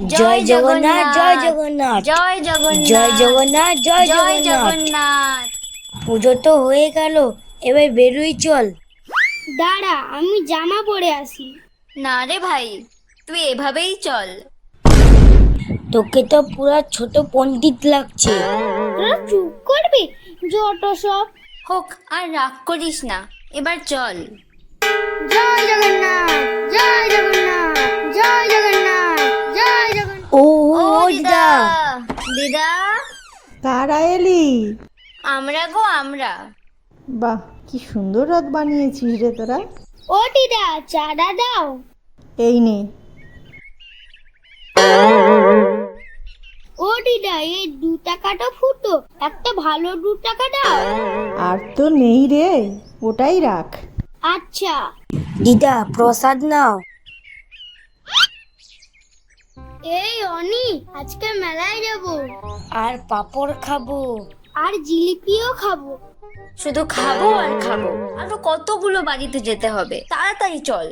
জয় জগন্নাথ, জয় জগন্নাথ, জয় জগন্নাথ, জয় জগন্নাথ, জয় জয় জগন্নাথ। জগন্নাথ। পুজো তো হয়ে গেল, এবার বেরোই চল। দাঁড়া, আমি জামা পরে আসি। না রে ভাই, তুই এভাবেই চল। তোকে তো পুরা ছোট পণ্ডিত লাগছে। তোরা চুপ করবি? যত সব। হোক, আর রাগ করিস না, এবার চল। জয় জগন্নাথ, জয় জগন্নাথ, জয় জগন্নাথ, জয় জগন্নাথ। ও ও দিদা, দিদা, কারা এলি? আমরা গো আমরা। বাহ, কি সুন্দর রথ বানিয়েছিস রে তোরা। ও দিদা, চাঁদা দাও। এই নে। ও দিদা, এই 2 টাকাটা ফুটো, একটা ভালো 2 টাকা দাও। আর তো নেই রে, ওটাই রাখ। আচ্ছা। দিদা প্রসাদ নাও। এই অনি, আজকে মেলায় যাব আর পাপড় খাবো। আর জিলিপিও খাবো। শুধু খাবো আর খাবো, আরো কতগুলো বাড়িতে যেতে হবে, তাড়াতাড়ি চল।